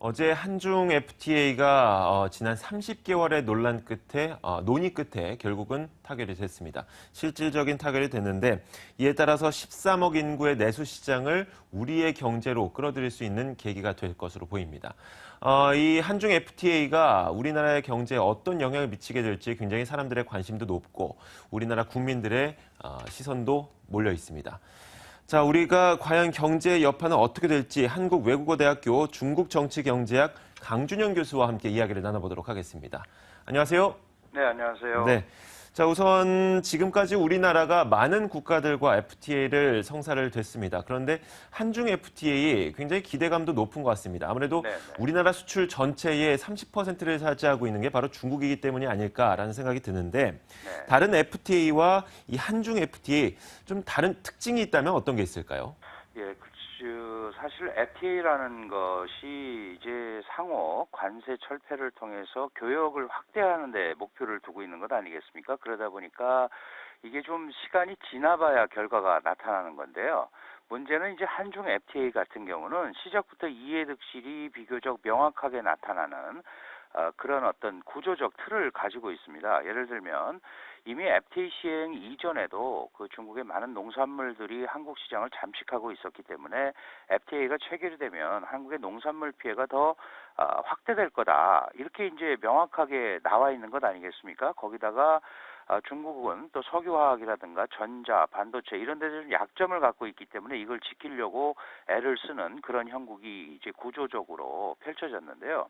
어제 한중 FTA가 지난 30개월의 논의 끝에 결국은 타결이 됐습니다. 실질적인 타결이 됐는데 이에 따라서 13억 인구의 내수 시장을 우리의 경제로 끌어들일 수 있는 계기가 될 것으로 보입니다. 이 한중 FTA가 우리나라의 경제에 어떤 영향을 미치게 될지 굉장히 사람들의 관심도 높고 우리나라 국민들의 시선도 몰려 있습니다. 자, 우리가 과연 경제의 여파는 어떻게 될지 한국외국어대학교 중국정치경제학 강준영 교수와 함께 이야기를 나눠보도록 하겠습니다. 안녕하세요. 네, 안녕하세요. 네. 자, 우선 지금까지 우리나라가 많은 국가들과 FTA를 성사를 됐습니다. 그런데 한중 FTA 굉장히 기대감도 높은 것 같습니다. 아무래도 네, 네. 우리나라 수출 전체의 30%를 차지하고 있는 게 바로 중국이기 때문이 아닐까라는 생각이 드는데 네. 다른 FTA와 이 한중 FTA 좀 다른 특징이 있다면 어떤 게 있을까요? 예, 사실 FTA라는 것이 이제 상호 관세 철폐를 통해서 교역을 확대하는 데 목표를 두고 있는 것 아니겠습니까? 그러다 보니까 이게 좀 시간이 지나봐야 결과가 나타나는 건데요. 문제는 이제 한중 FTA 같은 경우는 시작부터 이해득실이 비교적 명확하게 나타나는 그런 어떤 구조적 틀을 가지고 있습니다. 예를 들면 이미 FTA 시행 이전에도 그 중국의 많은 농산물들이 한국 시장을 잠식하고 있었기 때문에 FTA가 체결이 되면 한국의 농산물 피해가 더 확대될 거다. 이렇게 이제 명확하게 나와 있는 것 아니겠습니까? 거기다가 중국은 또 석유화학이라든가 전자, 반도체 이런 데서 약점을 갖고 있기 때문에 이걸 지키려고 애를 쓰는 그런 형국이 이제 구조적으로 펼쳐졌는데요.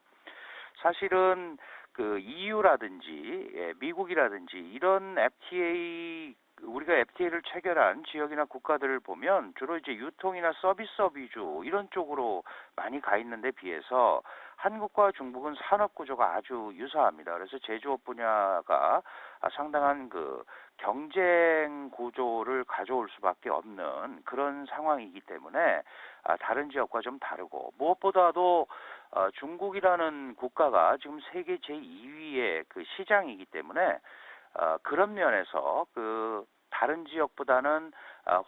사실은 그 EU라든지 미국이라든지 이런 FTA 우리가 FTA를 체결한 지역이나 국가들을 보면 주로 이제 유통이나 서비스업 위주 이런 쪽으로 많이 가 있는데 비해서 한국과 중국은 산업 구조가 아주 유사합니다. 그래서 제조업 분야가 상당한 그 경쟁 구조를 가져올 수밖에 없는 그런 상황이기 때문에 다른 지역과 좀 다르고 무엇보다도 중국이라는 국가가 지금 세계 제2위의 그 시장이기 때문에 그런 면에서 그 다른 지역보다는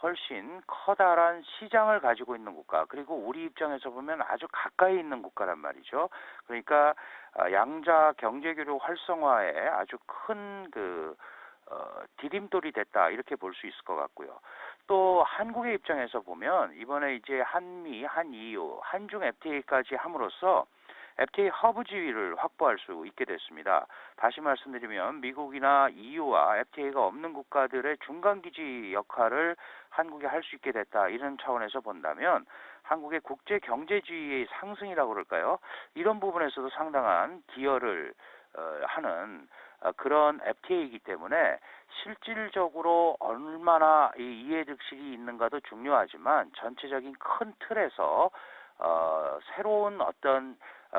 훨씬 커다란 시장을 가지고 있는 국가 그리고 우리 입장에서 보면 아주 가까이 있는 국가란 말이죠. 그러니까 양자 경제교류 활성화에 아주 큰 디딤돌이 됐다 이렇게 볼 수 있을 것 같고요. 또 한국의 입장에서 보면 이번에 이제 한미, 한EU, 한중 FTA까지 함으로써 FTA 허브 지위를 확보할 수 있게 됐습니다. 다시 말씀드리면 미국이나 EU와 FTA가 없는 국가들의 중간기지 역할을 한국이 할 수 있게 됐다. 이런 차원에서 본다면 한국의 국제 경제 지위의 상승이라고 그럴까요? 이런 부분에서도 상당한 기여를 하는 그런 FTA이기 때문에 실질적으로 얼마나 이 이해득실이 있는가도 중요하지만 전체적인 큰 틀에서 새로운 어떤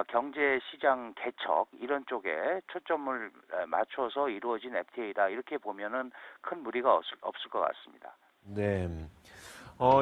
경제 시장 개척 이런 쪽에 초점을 맞춰서 이루어진 FTA다 이렇게 보면은 큰 무리가 없을 것 같습니다. 네.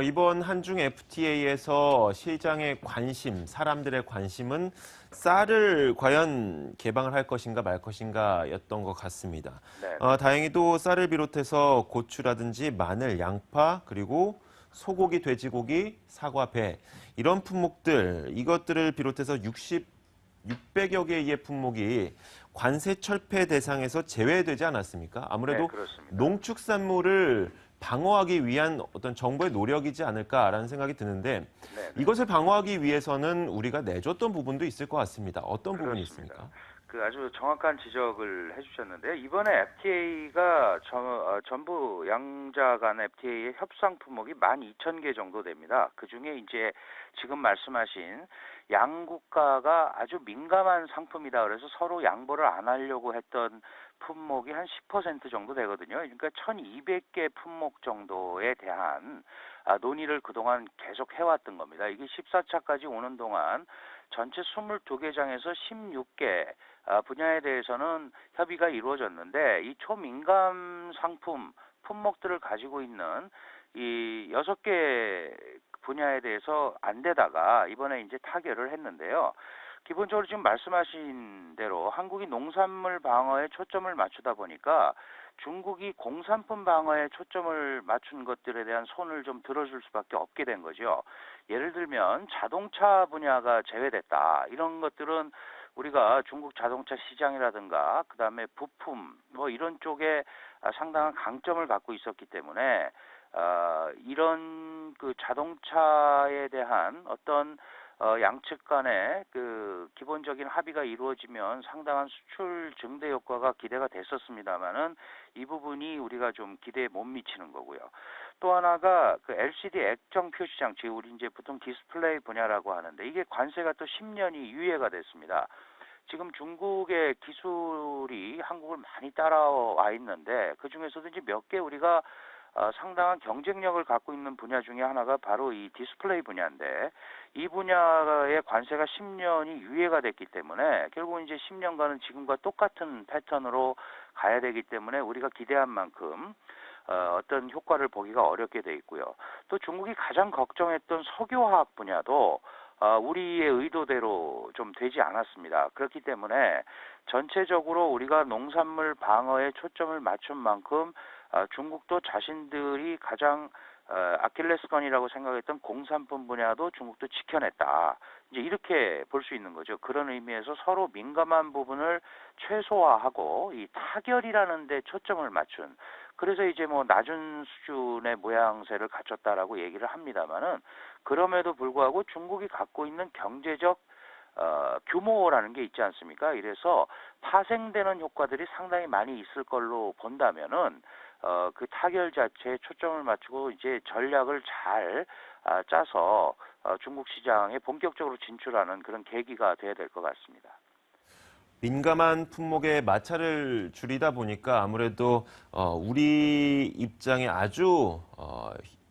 이번 한중 FTA에서 시장의 관심, 사람들의 관심은 쌀을 과연 개방을 할 것인가 말 것인가였던 것 같습니다. 네, 다행히도 쌀을 비롯해서 고추라든지 마늘, 양파, 그리고 소고기, 돼지고기, 사과, 배 이런 품목들, 이것들을 비롯해서 600여 개의 품목이 관세 철폐 대상에서 제외되지 않았습니까? 네, 아무래도 그렇습니다. 농축산물을 방어하기 위한 어떤 정부의 노력이지 않을까라는 생각이 드는데 네, 네. 이것을 방어하기 위해서는 우리가 내줬던 부분도 있을 것 같습니다. 어떤 부분이 그렇습니다. 있습니까? 그 아주 정확한 지적을 해주셨는데요. 이번에 FTA가 전부 양자 간 FTA의 협상 품목이 12,000개 정도 됩니다. 그 중에 이제 지금 말씀하신 양국가가 아주 민감한 상품이다. 그래서 서로 양보를 안 하려고 했던 품목이 한 10% 정도 되거든요. 그러니까 1,200개 품목 정도에 대한 논의를 그동안 계속 해왔던 겁니다. 이게 14차까지 오는 동안 전체 22개장에서 16개 분야에 대해서는 협의가 이루어졌는데 이 초민감 상품 품목들을 가지고 있는 이 6개 분야에 대해서 안 되다가 이번에 이제 타결을 했는데요. 기본적으로 지금 말씀하신 대로 한국이 농산물 방어에 초점을 맞추다 보니까 중국이 공산품 방어에 초점을 맞춘 것들에 대한 손을 좀 들어줄 수밖에 없게 된 거죠. 예를 들면 자동차 분야가 제외됐다. 이런 것들은 우리가 중국 자동차 시장이라든가 그다음에 부품 뭐 이런 쪽에 상당한 강점을 갖고 있었기 때문에 이런 그 자동차에 대한 어떤 양측 간의 그 기본적인 합의가 이루어지면 상당한 수출 증대 효과가 기대가 됐었습니다만은 이 부분이 우리가 좀 기대에 못 미치는 거고요. 또 하나가 그 LCD 액정 표시장, 즉 우리 이제 보통 디스플레이 분야라고 하는데 이게 관세가 또 10년이 유예가 됐습니다. 지금 중국의 기술이 한국을 많이 따라와 있는데 그 중에서도 이제 몇 개 우리가 상당한 경쟁력을 갖고 있는 분야 중에 하나가 바로 이 디스플레이 분야인데 이 분야의 관세가 10년이 유예가 됐기 때문에 결국 이제 10년간은 지금과 똑같은 패턴으로 가야 되기 때문에 우리가 기대한 만큼 어떤 효과를 보기가 어렵게 돼 있고요. 또 중국이 가장 걱정했던 석유화학 분야도 우리의 의도대로 좀 되지 않았습니다. 그렇기 때문에 전체적으로 우리가 농산물 방어에 초점을 맞춘 만큼 중국도 자신들이 가장 아킬레스건이라고 생각했던 공산품 분야도 중국도 지켜냈다. 이제 이렇게 볼 수 있는 거죠. 그런 의미에서 서로 민감한 부분을 최소화하고 이 타결이라는 데 초점을 맞춘. 그래서 이제 뭐 낮은 수준의 모양새를 갖췄다라고 얘기를 합니다만은 그럼에도 불구하고 중국이 갖고 있는 경제적 규모라는 게 있지 않습니까? 이래서 파생되는 효과들이 상당히 많이 있을 걸로 본다면은 그 타결 자체에 초점을 맞추고 이제 전략을 잘 짜서 중국 시장에 본격적으로 진출하는 그런 계기가 돼야 될 것 같습니다. 민감한 품목의 마찰을 줄이다 보니까 아무래도 우리 입장에 아주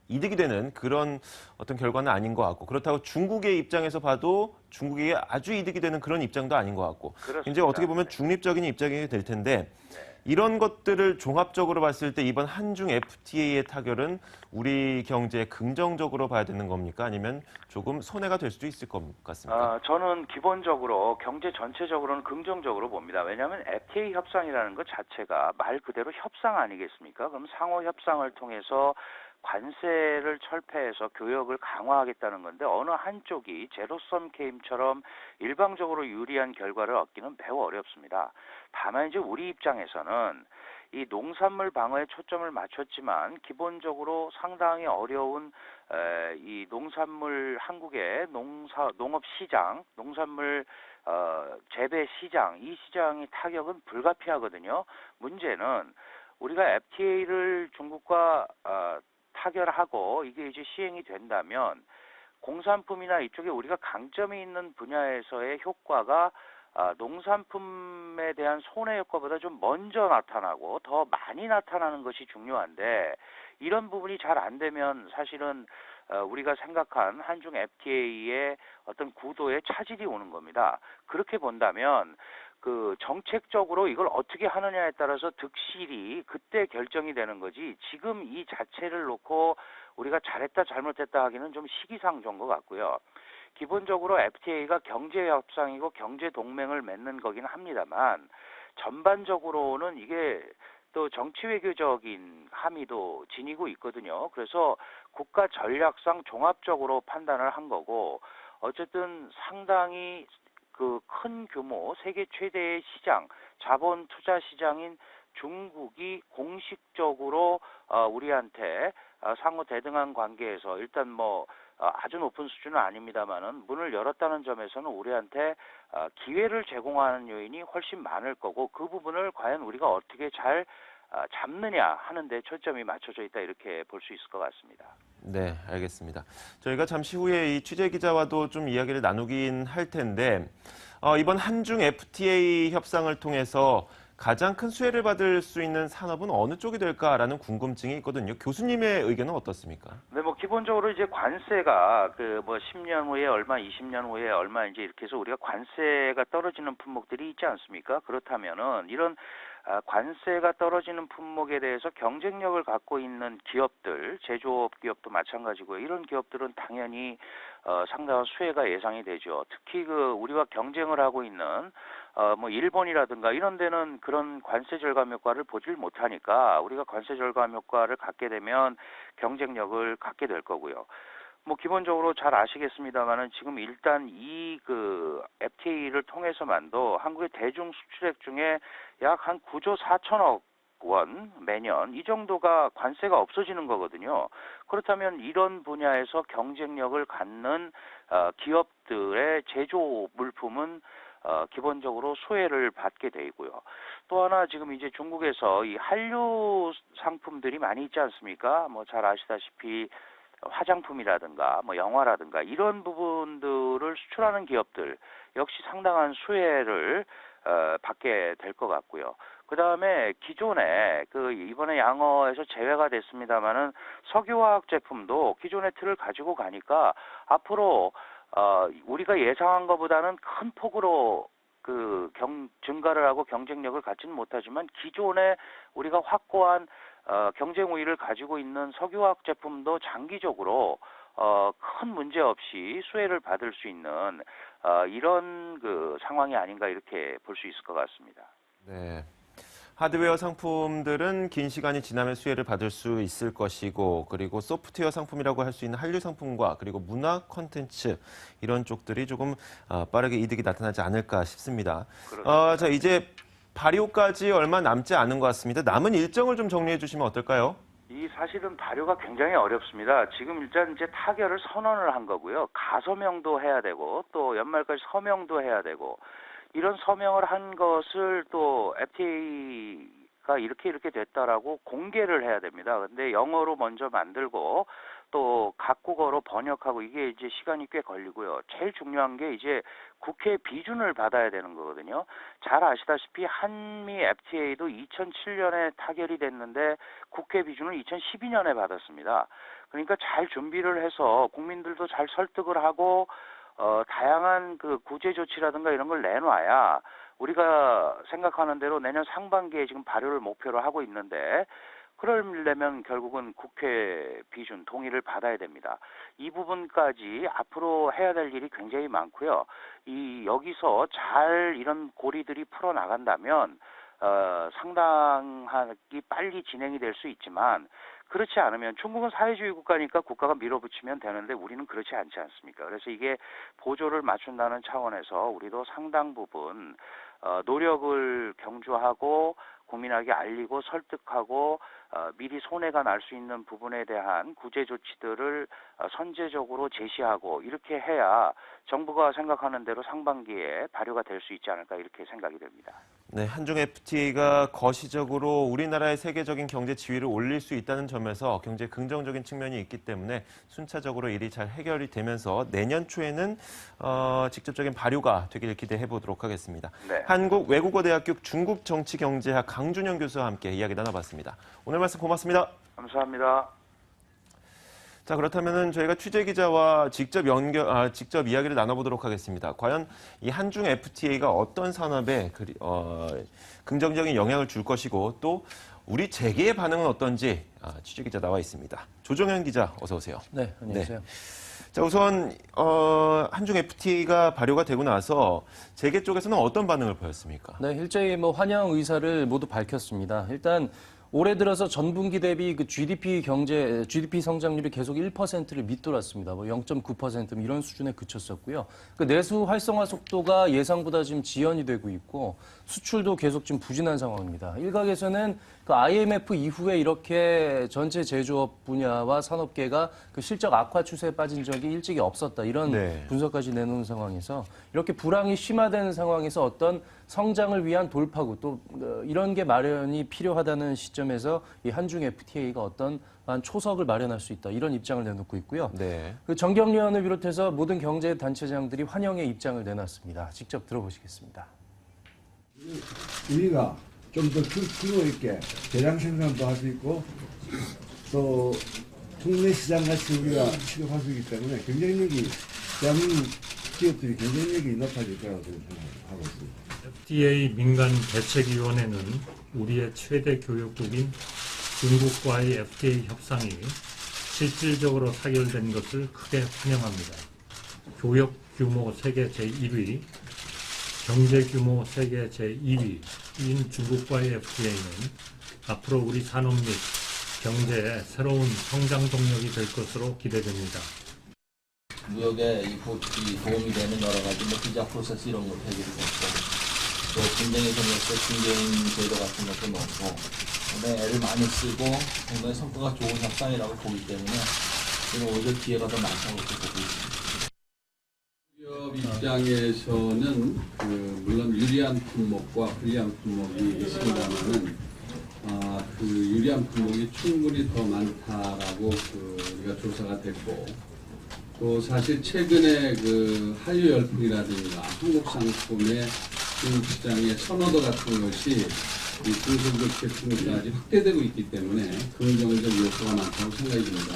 이득이 되는 그런 어떤 결과는 아닌 것 같고 그렇다고 중국의 입장에서 봐도 중국에게 아주 이득이 되는 그런 입장도 아닌 것 같고 그렇습니다. 이제 어떻게 보면 네. 중립적인 입장이 될 텐데 네. 이런 것들을 종합적으로 봤을 때 이번 한중 FTA의 타결은 우리 경제에 긍정적으로 봐야 되는 겁니까? 아니면 조금 손해가 될 수도 있을 것 같습니까? 저는 기본적으로 경제 전체적으로는 긍정적으로 봅니다. 왜냐하면 FTA 협상이라는 것 자체가 말 그대로 협상 아니겠습니까? 그럼 상호 협상을 통해서 관세를 철폐해서 교역을 강화하겠다는 건데 어느 한쪽이 제로섬 게임처럼 일방적으로 유리한 결과를 얻기는 매우 어렵습니다. 다만 이제 우리 입장에서는 이 농산물 방어에 초점을 맞췄지만 기본적으로 상당히 어려운 이 농산물 한국의 농업 시장, 농산물 재배 시장, 이 시장의 타격은 불가피하거든요. 문제는 우리가 FTA를 중국과 타결하고 이게 이제 시행이 된다면 공산품이나 이쪽에 우리가 강점이 있는 분야에서의 효과가 농산품에 대한 손해 효과보다 좀 먼저 나타나고 더 많이 나타나는 것이 중요한데 이런 부분이 잘 안 되면 사실은 우리가 생각한 한중 FTA의 어떤 구도에 차질이 오는 겁니다. 그렇게 본다면 그 정책적으로 이걸 어떻게 하느냐에 따라서 득실이 그때 결정이 되는 거지 지금 이 자체를 놓고 우리가 잘했다 잘못했다 하기는 좀 시기상조인 것 같고요. 기본적으로 FTA가 경제 협상이고 경제 동맹을 맺는 거긴 합니다만 전반적으로는 이게 또 정치 외교적인 함의도 지니고 있거든요. 그래서 국가 전략상 종합적으로 판단을 한 거고 어쨌든 상당히 그 큰 규모 세계 최대의 시장, 자본 투자 시장인 중국이 공식적으로 우리한테 상호 대등한 관계에서 일단 뭐 아주 높은 수준은 아닙니다만은 문을 열었다는 점에서는 우리한테 기회를 제공하는 요인이 훨씬 많을 거고 그 부분을 과연 우리가 어떻게 잘 잡느냐 하는 데 초점이 맞춰져 있다 이렇게 볼 수 있을 것 같습니다. 네, 알겠습니다. 저희가 잠시 후에 이 취재 기자와도 좀 이야기를 나누긴 할 텐데 이번 한중 FTA 협상을 통해서 가장 큰 수혜를 받을 수 있는 산업은 어느 쪽이 될까라는 궁금증이 있거든요. 교수님의 의견은 어떻습니까? 네, 뭐 기본적으로 이제 관세가 그 뭐 10년 후에 얼마, 20년 후에 얼마 이제 이렇게 해서 우리가 관세가 떨어지는 품목들이 있지 않습니까? 그렇다면은 이런 관세가 떨어지는 품목에 대해서 경쟁력을 갖고 있는 기업들, 제조업 기업도 마찬가지고요. 이런 기업들은 당연히 상당한 수혜가 예상이 되죠. 특히 그 우리와 경쟁을 하고 있는 뭐 일본이라든가 이런 데는 그런 관세 절감 효과를 보질 못하니까 우리가 관세 절감 효과를 갖게 되면 경쟁력을 갖게 될 거고요. 뭐 기본적으로 잘 아시겠습니다만은 지금 일단 이 그 FTA를 통해서만도 한국의 대중 수출액 중에 약 한 9조 4천억 원 매년 이 정도가 관세가 없어지는 거거든요. 그렇다면 이런 분야에서 경쟁력을 갖는 기업들의 제조 물품은 기본적으로 수혜를 받게 되고요. 또 하나 지금 이제 중국에서 이 한류 상품들이 많이 있지 않습니까? 뭐 잘 아시다시피 화장품이라든가 뭐 영화라든가 이런 부분들을 수출하는 기업들 역시 상당한 수혜를 받게 될 것 같고요. 그 다음에 기존에 그 이번에 양어에서 제외가 됐습니다만은 석유화학 제품도 기존의 틀을 가지고 가니까 앞으로 우리가 예상한 것보다는 큰 폭으로 그 증가를 하고 경쟁력을 갖지는 못하지만 기존에 우리가 확고한 경쟁 우위를 가지고 있는 석유화학 제품도 장기적으로 큰 문제 없이 수혜를 받을 수 있는 이런 그 상황이 아닌가 이렇게 볼 수 있을 것 같습니다. 네. 하드웨어 상품들은 긴 시간이 지나면 수혜를 받을 수 있을 것이고, 그리고 소프트웨어 상품이라고 할 수 있는 한류 상품과 그리고 문화 콘텐츠 이런 쪽들이 조금 빠르게 이득이 나타나지 않을까 싶습니다. 자, 이제 발효까지 얼마 남지 않은 것 같습니다. 남은 일정을 좀 정리해 주시면 어떨까요? 이 사실은 발효가 굉장히 어렵습니다. 지금 일단 이제 타결을 선언을 한 거고요. 가서명도 해야 되고 또 연말까지 서명도 해야 되고 이런 서명을 한 것을 또 FTA가 이렇게 됐다라고 공개를 해야 됩니다. 근데 영어로 먼저 만들고 또 각국어로 번역하고 이게 이제 시간이 꽤 걸리고요. 제일 중요한 게 이제 국회 비준을 받아야 되는 거거든요. 잘 아시다시피 한미 FTA도 2007년에 타결이 됐는데 국회 비준을 2012년에 받았습니다. 그러니까 잘 준비를 해서 국민들도 잘 설득을 하고 다양한 그 구제 조치라든가 이런 걸 내놔야 우리가 생각하는 대로 내년 상반기에 지금 발효를 목표로 하고 있는데 그러려면 결국은 국회 비준 동의를 받아야 됩니다. 이 부분까지 앞으로 해야 될 일이 굉장히 많고요. 여기서 잘 이런 고리들이 풀어 나간다면 상당하게 빨리 진행이 될 수 있지만 그렇지 않으면 중국은 사회주의 국가니까 국가가 밀어붙이면 되는데 우리는 그렇지 않지 않습니까? 그래서 이게 보조를 맞춘다는 차원에서 우리도 상당 부분 노력을 경주하고 국민에게 알리고 설득하고 미리 손해가 날 수 있는 부분에 대한 구제 조치들을 선제적으로 제시하고 이렇게 해야 정부가 생각하는 대로 상반기에 발효가 될 수 있지 않을까 이렇게 생각이 됩니다. 네, 한중 FTA가 거시적으로 우리나라의 세계적인 경제 지위를 올릴 수 있다는 점에서 굉장히 긍정적인 측면이 있기 때문에 순차적으로 일이 잘 해결이 되면서 내년 초에는 직접적인 발효가 되기를 기대해 보도록 하겠습니다. 네. 한국외국어대학교 중국정치경제학 강준영 교수와 함께 이야기 나눠봤습니다. 오늘 말씀 고맙습니다. 감사합니다. 자, 그렇다면은 저희가 취재 기자와 직접 이야기를 나눠보도록 하겠습니다. 과연 이 한중 FTA가 어떤 산업에 긍정적인 영향을 줄 것이고 또 우리 재계의 반응은 어떤지 취재 기자 나와 있습니다. 조정현 기자, 어서 오세요. 네, 안녕하세요. 네. 자, 우선 한중 FTA가 발효가 되고 나서 재계 쪽에서는 어떤 반응을 보였습니까? 네, 일제히 환영 의사를 모두 밝혔습니다. 일단 올해 들어서 전분기 대비 그 GDP 성장률이 계속 1%를 밑돌았습니다. 0.9% 이런 수준에 그쳤었고요. 그 내수 활성화 속도가 예상보다 지금 지연이 되고 있고 수출도 계속 지금 부진한 상황입니다. 일각에서는 그 IMF 이후에 이렇게 전체 제조업 분야와 산업계가 그 실적 악화 추세에 빠진 적이 일찍이 없었다. 이런 분석까지 내놓은 상황에서 이렇게 불황이 심화되는 상황에서 어떤 성장을 위한 돌파구 또 이런 게 마련이 필요하다는 시점에서 이 한중 FTA가 어떤 초석을 마련할 수 있다. 이런 입장을 내놓고 있고요. 네. 그 정경련을 비롯해서 모든 경제 단체장들이 환영의 입장을 내놨습니다. 직접 들어보시겠습니다. 우리가 좀 더 규모 있게 대량 생산도 할 수 있고 또 국내 시장 같이 우리가 취급할 수 있기 때문에 경쟁력이 대한민국 기업들이 경쟁력이 높아질 거라고 생각하고 있습니다. FTA 민간 대책위원회는 우리의 최대 교역국인 중국과의 FTA 협상이 실질적으로 타결된 것을 크게 환영합니다. 교역 규모 세계 제1위, 경제 규모 세계 제2위인 중국과의 FTA는 앞으로 우리 산업 및 경제에 새로운 성장 동력이 될 것으로 기대됩니다. 무역에 이 도움이 되는 여러 가지 비자 프로세스 이런 것도 해결이 됐고, 또 분쟁의 경력도 중개인 제도 같은 것도 넣고, 그다음에 애를 많이 쓰고 상당히 성과가 좋은 협상이라고 보기 때문에 저는 오히려 기회가 더 많다고 보고 있습니다. 기업 입장에서는 물론 유리한 품목과 불리한 품목이 있습니다만은 그 유리한 품목이 충분히 더 많다라고 우리가 조사가 됐고, 또 사실 최근에 한류 열풍이라든가 한국 상품의 중국 시장의 선호도 같은 것이 이 중소기업 제품까지 확대되고 있기 때문에 긍정적 요소가 많다고 생각이 듭니다.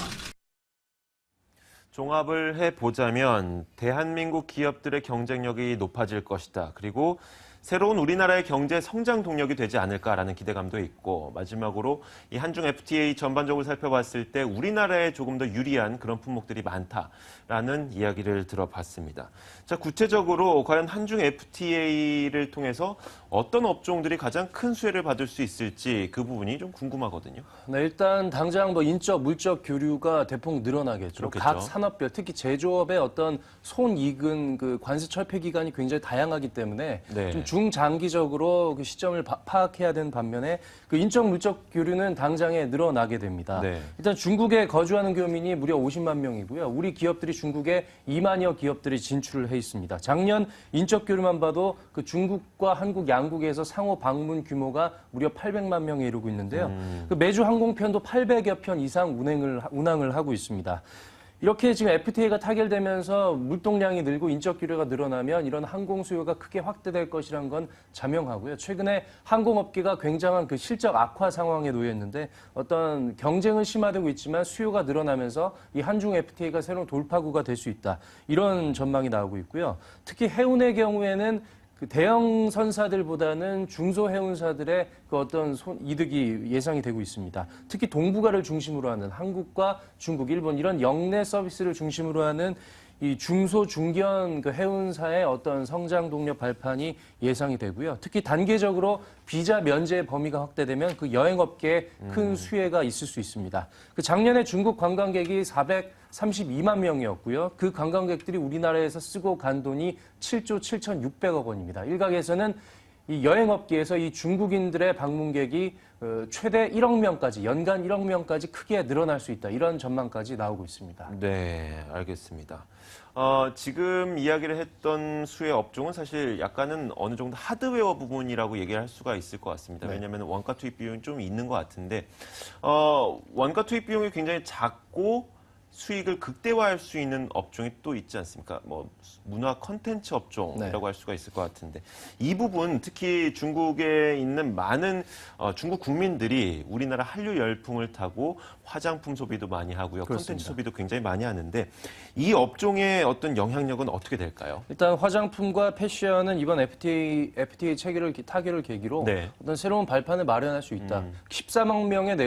종합을 해보자면 대한민국 기업들의 경쟁력이 높아질 것이다. 그리고 새로운 우리나라의 경제 성장 동력이 되지 않을까라는 기대감도 있고, 마지막으로 이 한중 FTA 전반적으로 살펴봤을 때 우리나라에 조금 더 유리한 그런 품목들이 많다라는 이야기를 들어봤습니다. 자, 구체적으로 과연 한중 FTA를 통해서 어떤 업종들이 가장 큰 수혜를 받을 수 있을지 그 부분이 좀 궁금하거든요. 네, 일단 당장 인적, 물적 교류가 대폭 늘어나겠죠. 그렇겠죠. 각 산업별, 특히 제조업의 어떤 손익은 관세 철폐 기간이 굉장히 다양하기 때문에 네. 좀 중장기적으로 그 시점을 파악해야 되는 반면에 인적, 물적 교류는 당장에 늘어나게 됩니다. 네. 일단 중국에 거주하는 교민이 무려 50만 명이고요. 우리 기업들이 중국에 2만여 기업들이 진출을 해 있습니다. 작년 인적 교류만 봐도 중국과 한국 양국에서 상호 방문 규모가 무려 800만 명에 이르고 있는데요. 매주 항공편도 800여 편 이상 운항을 하고 있습니다. 이렇게 지금 FTA가 타결되면서 물동량이 늘고 인적 규례가 늘어나면 이런 항공 수요가 크게 확대될 것이란 건 자명하고요. 최근에 항공업계가 굉장한 실적 악화 상황에 놓였는데 어떤 경쟁은 심화되고 있지만 수요가 늘어나면서 이 한중 FTA가 새로운 돌파구가 될 수 있다. 이런 전망이 나오고 있고요. 특히 해운의 경우에는 대형 선사들보다는 중소해운사들의 어떤 이득이 예상이 되고 있습니다. 특히 동북아를 중심으로 하는 한국과 중국, 일본 이런 영내 서비스를 중심으로 하는 이 중소 중견 해운사의 어떤 성장 동력 발판이 예상이 되고요. 특히 단계적으로 비자 면제 범위가 확대되면 여행업계에 큰 수혜가 있을 수 있습니다. 작년에 중국 관광객이 432만 명이었고요. 그 관광객들이 우리나라에서 쓰고 간 돈이 7조 7,600억 원입니다. 일각에서는 이 여행업계에서 이 중국인들의 방문객이 최대 1억 명까지, 연간 1억 명까지 크게 늘어날 수 있다. 이런 전망까지 나오고 있습니다. 네, 알겠습니다. 지금 이야기를 했던 수혜 업종은 사실 약간은 어느 정도 하드웨어 부분이라고 얘기를 할 수가 있을 것 같습니다. 네. 왜냐하면 원가 투입 비용이 좀 있는 것 같은데, 원가 투입 비용이 굉장히 작고 수익을 극대화할 수 있는 업종이 또 있지 않습니까? 문화 컨텐츠 업종이라고 네. 할 수가 있을 것 같은데, 이 부분 특히 중국에 있는 많은 중국 국민들이 우리나라 한류 열풍을 타고 화장품 소비도 많이 하고요. 그렇습니다. 컨텐츠 소비도 굉장히 많이 하는데, 이 업종의 어떤 영향력은 어떻게 될까요? 일단 화장품과 패션은 이번 FTA 타결을 계기로 네. 어떤 새로운 발판을 마련할 수 있다. 13억 명의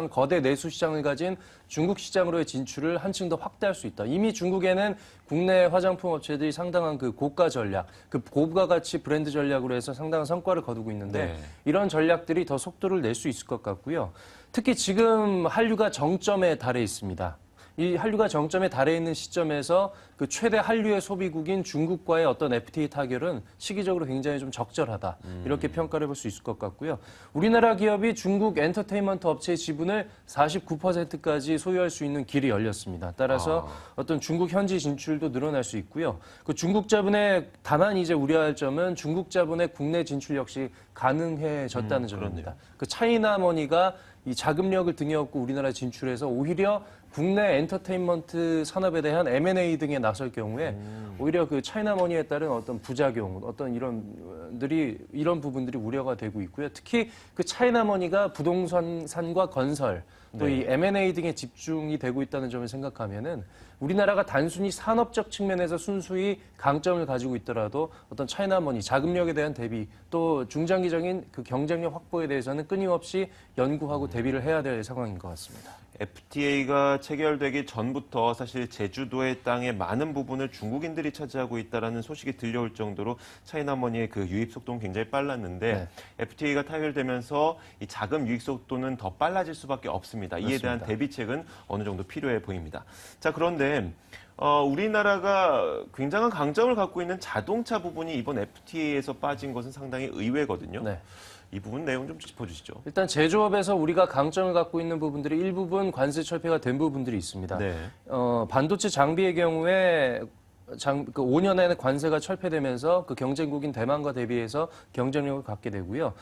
거대 내수 시장을 가진 중국 시장으로의 진출을 한층 더 확대할 수 있다. 이미 중국에는 국내 화장품 업체들이 상당한 고가 전략, 고부가 가치 브랜드 전략으로 해서 상당한 성과를 거두고 있는데 네. 이런 전략들이 더 속도를 낼 수 있을 것 같고요. 특히 지금 한류가 정점에 달해 있습니다. 이 한류가 정점에 달해 있는 시점에서 최대 한류의 소비국인 중국과의 어떤 FTA 타결은 시기적으로 굉장히 좀 적절하다. 이렇게 평가를 해볼 수 있을 것 같고요. 우리나라 기업이 중국 엔터테인먼트 업체의 지분을 49%까지 소유할 수 있는 길이 열렸습니다. 따라서 어떤 중국 현지 진출도 늘어날 수 있고요. 중국 자본의 다만 이제 우려할 점은 중국 자본의 국내 진출 역시 가능해졌다는 점입니다. 차이나머니가 이 자금력을 등에 업고 우리나라 진출해서 오히려 국내 엔터테인먼트 산업에 대한 M&A 등에 나설 경우에 오히려 차이나머니에 따른 어떤 부작용, 어떤 이런 부분들이 우려가 되고 있고요. 특히 차이나머니가 부동산과 건설 또 이 네. M&A 등에 집중이 되고 있다는 점을 생각하면은 우리나라가 단순히 산업적 측면에서 순수히 강점을 가지고 있더라도 어떤 차이나머니 자금력에 대한 대비 또 중장기적인 그 경쟁력 확보에 대해서는 끊임없이 연구하고 대비를 해야 될 상황인 것 같습니다. FTA가 체결되기 전부터 사실 제주도의 땅의 많은 부분을 중국인들이 차지하고 있다는 소식이 들려올 정도로 차이나머니의 그 유입 속도는 굉장히 빨랐는데 네. FTA가 타결되면서 이 자금 유입 속도는 더 빨라질 수밖에 없습니다. 이에 대한 맞습니다. 대비책은 어느 정도 필요해 보입니다. 자, 그런데 우리나라가 굉장한 강점을 갖고 있는 자동차 부분이 이번 FTA에서 빠진 것은 상당히 의외거든요. 네. 이 부분 내용 좀 짚어주시죠. 일단 제조업에서 우리가 강점을 갖고 있는 부분들이 일부분 관세 철폐가 된 부분들이 있습니다. 네. 반도체 장비의 경우에 5년 안에 관세가 철폐되면서 그 경쟁국인 대만과 대비해서 경쟁력을 갖게 되고요.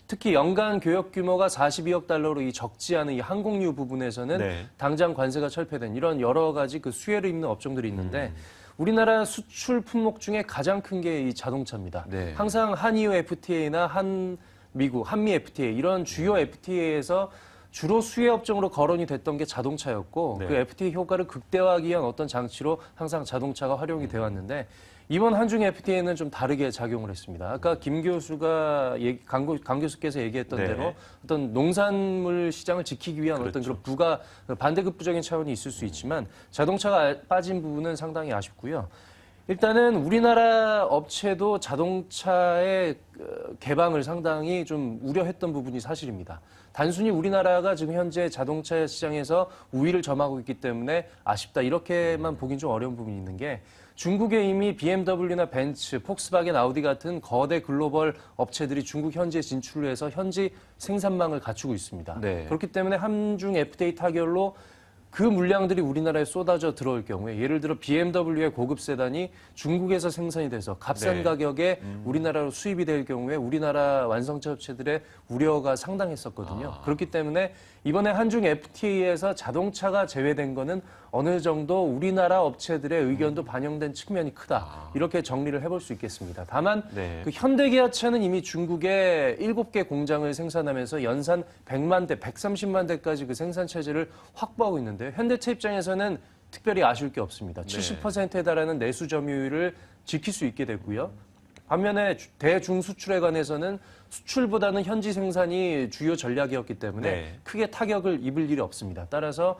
특히 연간 교역 규모가 42억 달러로 이 적지 않은 이 항공유 부분에서는 네. 당장 관세가 철폐된 이런 여러 가지 그 수혜를 입는 업종들이 있는데 우리나라 수출 품목 중에 가장 큰 게 이 자동차입니다. 네. 항상 한EU FTA나 한미 FTA 이런 주요 FTA에서 주로 수혜 업종으로 거론이 됐던 게 자동차였고 네. 그 FTA 효과를 극대화하기 위한 어떤 장치로 항상 자동차가 활용이 되어 왔는데 이번 한중 FTA는 좀 다르게 작용을 했습니다. 아까 김 교수가 강 교수께서 얘기했던 네. 대로 어떤 농산물 시장을 지키기 위한 어떤 그렇죠. 그런 반대급부적인 차원이 있을 수 있지만 자동차가 빠진 부분은 상당히 아쉽고요. 일단은 우리나라 업체도 자동차의 개방을 상당히 좀 우려했던 부분이 사실입니다. 단순히 우리나라가 지금 현재 자동차 시장에서 우위를 점하고 있기 때문에 아쉽다 이렇게만 보긴 좀 어려운 부분이 있는 게 중국에 이미 BMW나 벤츠, 폭스바겐, 아우디 같은 거대 글로벌 업체들이 중국 현지에 진출을 해서 현지 생산망을 갖추고 있습니다. 네. 그렇기 때문에 한중 FTA 타결로 그 물량들이 우리나라에 쏟아져 들어올 경우에 예를 들어 BMW의 고급 세단이 중국에서 생산이 돼서 값싼 네. 가격에 우리나라로 수입이 될 경우에 우리나라 완성차 업체들의 우려가 상당했었거든요. 그렇기 때문에 이번에 한중 FTA에서 자동차가 제외된 거는 어느 정도 우리나라 업체들의 의견도 반영된 측면이 크다. 이렇게 정리를 해볼 수 있겠습니다. 다만 네. 그 현대기아차는 이미 중국에 7개 공장을 생산하면서 연산 100만 대, 130만 대까지 그 생산 체제를 확보하고 있는데요. 현대차 입장에서는 특별히 아쉬울 게 없습니다. 70%에 달하는 내수 점유율을 지킬 수 있게 됐고요. 반면에 대중수출에 관해서는 수출보다는 현지 생산이 주요 전략이었기 때문에 네. 크게 타격을 입을 일이 없습니다. 따라서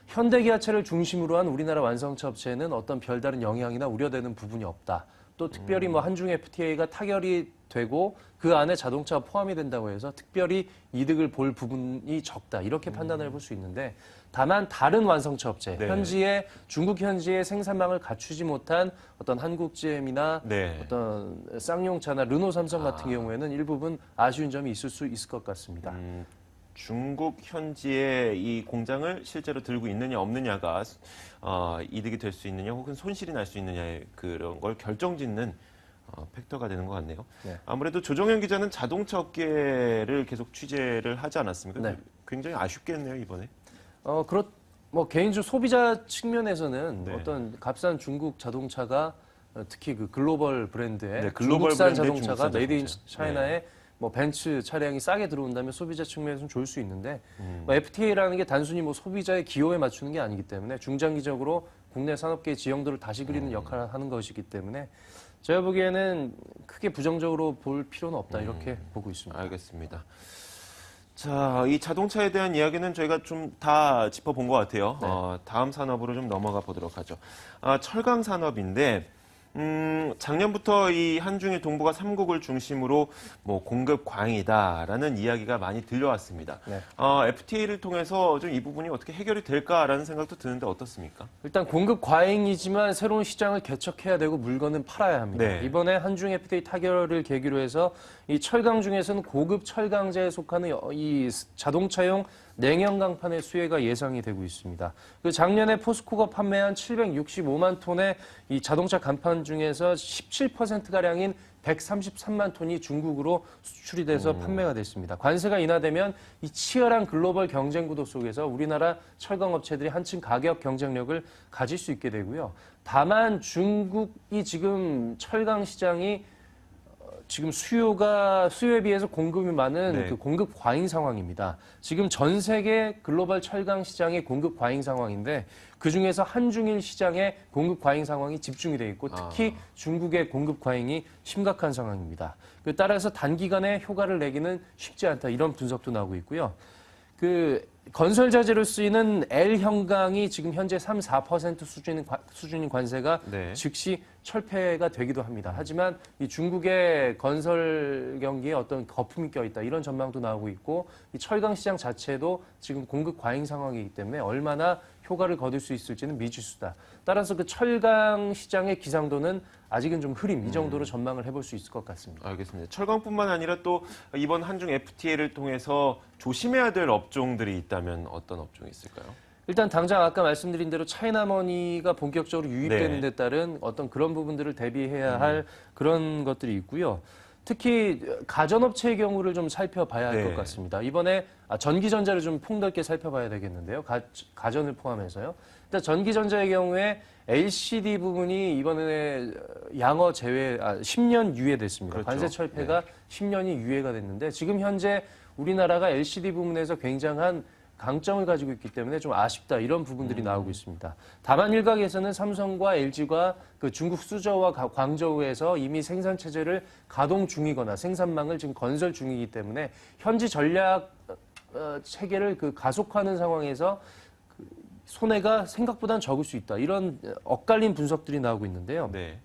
현대기아차를 중심으로 한 우리나라 완성차 업체에는 어떤 별다른 영향이나 우려되는 부분이 없다. 또 특별히 뭐 한중 FTA가 타결이 되고 그 안에 자동차가 포함이 된다고 해서 특별히 이득을 볼 부분이 적다. 이렇게 판단을 해볼 수 있는데 다만 다른 완성차 업체, 네. 중국 현지에 생산망을 갖추지 못한 어떤 한국GM이나 네. 어떤 쌍용차나 르노 삼성 같은 경우에는 일부분 아쉬운 점이 있을 수 있을 것 같습니다. 중국 현지에 이 공장을 실제로 들고 있느냐 없느냐가 이득이 될 수 있느냐 혹은 손실이 날 수 있느냐의 그런 걸 결정짓는 팩터가 되는 것 같네요. 네. 아무래도 조정현 기자는 자동차 업계를 계속 취재를 하지 않았습니까? 네. 굉장히 아쉽겠네요, 이번에. 개인적 소비자 측면에서는 네. 어떤 값싼 중국 자동차가 특히 그 글로벌 브랜드의 네, 글로벌 중국산 브랜드의 자동차가 중국산 메이드 인 자동차. 차이나의 뭐 벤츠 차량이 싸게 들어온다면 소비자 측면에서는 좋을 수 있는데 FTA라는 게 단순히 뭐 소비자의 기호에 맞추는 게 아니기 때문에 중장기적으로 국내 산업계의 지형도를 다시 그리는 역할을 하는 것이기 때문에 제가 보기에는 크게 부정적으로 볼 필요는 없다 이렇게 보고 있습니다. 알겠습니다. 자, 이 자동차에 대한 이야기는 저희가 좀 다 짚어본 것 같아요. 네. 다음 산업으로 좀 넘어가 보도록 하죠. 철강 산업인데, 작년부터 이 한중일 동북아 3국을 중심으로 뭐 공급 과잉이다라는 이야기가 많이 들려왔습니다. 네. FTA를 통해서 좀 이 부분이 어떻게 해결이 될까라는 생각도 드는데 어떻습니까? 일단 공급 과잉이지만 새로운 시장을 개척해야 되고 물건은 팔아야 합니다. 네. 이번에 한중 FTA 타결을 계기로 해서 이 철강 중에서는 고급 철강제에 속하는 이 자동차용 냉형 강판의 수혜가 예상이 되고 있습니다. 그 작년에 포스코가 판매한 765만 톤의 이 자동차 간판 중에서 17%가량인 133만 톤이 중국으로 수출이 돼서 판매가 됐습니다. 관세가 인하되면 이 치열한 글로벌 경쟁 구도 속에서 우리나라 철강 업체들이 한층 가격 경쟁력을 가질 수 있게 되고요. 다만 중국이 지금 철강 시장이 지금 수요에 비해서 공급이 많은 네. 그 공급 과잉 상황입니다. 지금 전 세계 글로벌 철강 시장의 공급 과잉 상황인데 그 중에서 한중일 시장의 공급 과잉 상황이 집중이 돼 있고 특히 중국의 공급 과잉이 심각한 상황입니다. 따라서 단기간에 효과를 내기는 쉽지 않다 이런 분석도 나오고 있고요. 그 건설 자재로 쓰이는 L형강이 지금 현재 3, 4% 수준인 관세가 네. 즉시 철폐가 되기도 합니다. 하지만 이 중국의 건설 경기에 어떤 거품이 껴있다 이런 전망도 나오고 있고 이 철강 시장 자체도 지금 공급 과잉 상황이기 때문에 얼마나 효과를 거둘 수 있을지는 미지수다. 따라서 그 철강 시장의 기상도는 아직은 좀 흐림 이 정도로 전망을 해볼 수 있을 것 같습니다. 알겠습니다. 철강뿐만 아니라 또 이번 한중 FTA를 통해서 조심해야 될 업종들이 있다면 어떤 업종이 있을까요? 일단 당장 아까 말씀드린 대로 차이나머니가 본격적으로 유입되는 네. 데 따른 어떤 그런 부분들을 대비해야 할 그런 것들이 있고요. 특히 가전업체의 경우를 좀 살펴봐야 할 네. 것 같습니다. 이번에 전기전자를 좀 폭넓게 살펴봐야 되겠는데요. 가전을 포함해서요. 일단 전기전자의 경우에 LCD 부분이 이번에 양어 제외, 10년 유예됐습니다. 그렇죠. 관세 철폐가 10년이 유예가 됐는데 지금 현재 우리나라가 LCD 부분에서 굉장한 강점을 가지고 있기 때문에 좀 아쉽다 이런 부분들이 나오고 있습니다. 다만 일각에서는 삼성과 LG가 그 중국 수저우와 광저우에서 이미 생산 체제를 가동 중이거나 생산망을 지금 건설 중이기 때문에 현지 전략 체계를 그 가속화하는 상황에서 그 손해가 생각보다는 적을 수 있다 이런 엇갈린 분석들이 나오고 있는데요. 네.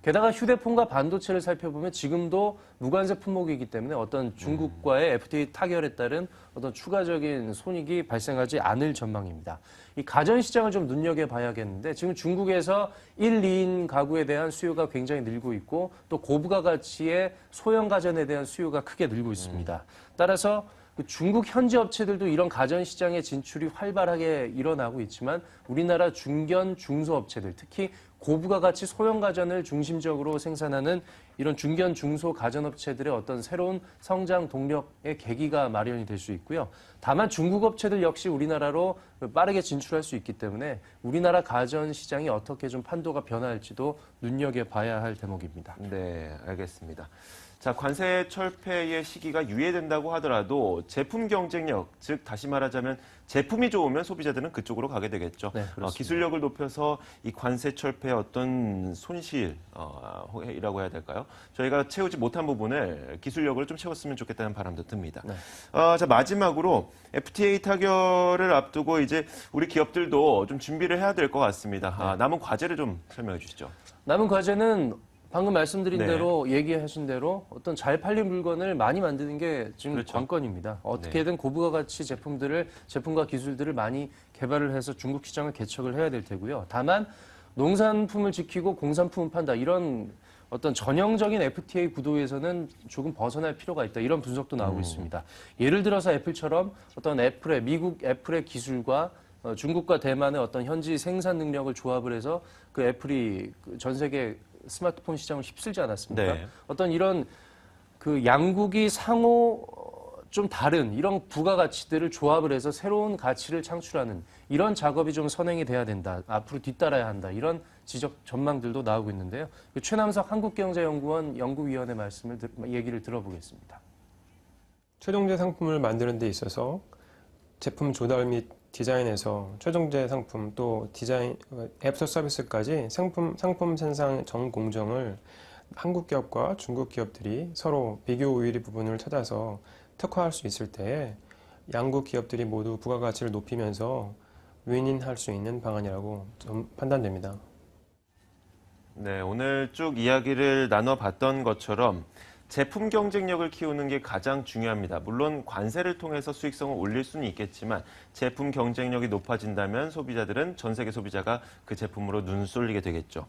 게다가 휴대폰과 반도체를 살펴보면 지금도 무관세 품목이기 때문에 어떤 중국과의 FTA 타결에 따른 어떤 추가적인 손익이 발생하지 않을 전망입니다. 이 가전시장을 좀 눈여겨봐야겠는데 지금 중국에서 1, 2인 가구에 대한 수요가 굉장히 늘고 있고 또 고부가가치의 소형 가전에 대한 수요가 크게 늘고 있습니다. 따라서 그 중국 현지 업체들도 이런 가전시장의 진출이 활발하게 일어나고 있지만 우리나라 중견, 중소업체들 특히 고부가가치 소형 가전을 중심적으로 생산하는 이런 중견, 중소 가전업체들의 어떤 새로운 성장 동력의 계기가 마련이 될 수 있고요. 다만 중국 업체들 역시 우리나라로 빠르게 진출할 수 있기 때문에 우리나라 가전 시장이 어떻게 좀 판도가 변화할지도 눈여겨봐야 할 대목입니다. 네, 알겠습니다. 자, 관세 철폐의 시기가 유예된다고 하더라도 제품 경쟁력, 즉 다시 말하자면 제품이 좋으면 소비자들은 그쪽으로 가게 되겠죠. 네, 그렇습니다. 기술력을 높여서 이 관세 철폐의 어떤 손실이라고 해야 될까요? 저희가 채우지 못한 부분을 기술력을 좀 채웠으면 좋겠다는 바람도 듭니다. 네. 자, 마지막으로 FTA 타결을 앞두고 이제 우리 기업들도 좀 준비를 해야 될 것 같습니다. 남은 과제를 좀 설명해 주시죠. 남은 과제는 방금 말씀드린 네. 대로 얘기하신 대로 어떤 잘 팔린 물건을 많이 만드는 게 지금 그렇죠. 관건입니다. 어떻게든 고부가 가치 제품과 기술들을 많이 개발을 해서 중국 시장을 개척을 해야 될 테고요. 다만 농산품을 지키고 공산품을 판다 이런 어떤 전형적인 FTA 구도에서는 조금 벗어날 필요가 있다 이런 분석도 나오고 있습니다. 예를 들어서 애플처럼 어떤 미국 애플의 기술과 중국과 대만의 어떤 현지 생산 능력을 조합을 해서 그 애플이 전 세계 스마트폰 시장을 휩쓸지 않았습니까? 네. 어떤 이런 그 양국이 상호 좀 다른 이런 부가가치들을 조합을 해서 새로운 가치를 창출하는 이런 작업이 좀 선행이 돼야 된다. 앞으로 뒤따라야 한다. 이런 지적 전망들도 나오고 있는데요. 최남석 한국경제연구원 연구위원회 얘기를 들어보겠습니다. 최종재 상품을 만드는 데 있어서 제품 조달 및 디자인에서 최종재 상품 또 디자인, 앱서 서비스까지 상품 생산 전 공정을 한국 기업과 중국 기업들이 서로 비교 우위의 부분을 찾아서 특화할 수 있을 때에 양국 기업들이 모두 부가가치를 높이면서 윈윈할 수 있는 방안이라고 좀 판단됩니다. 네, 오늘 쭉 이야기를 나눠봤던 것처럼 제품 경쟁력을 키우는 게 가장 중요합니다. 물론 관세를 통해서 수익성을 올릴 수는 있겠지만 제품 경쟁력이 높아진다면 소비자들은 전 세계 소비자가 그 제품으로 눈 쏠리게 되겠죠.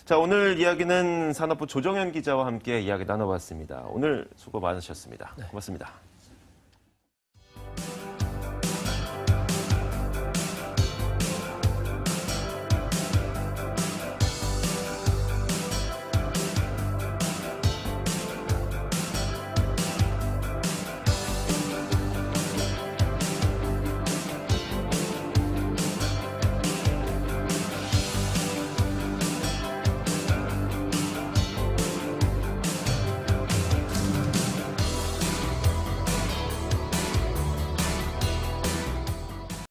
자, 오늘 이야기는 산업부 조정현 기자와 함께 이야기 나눠봤습니다. 오늘 수고 많으셨습니다. 고맙습니다.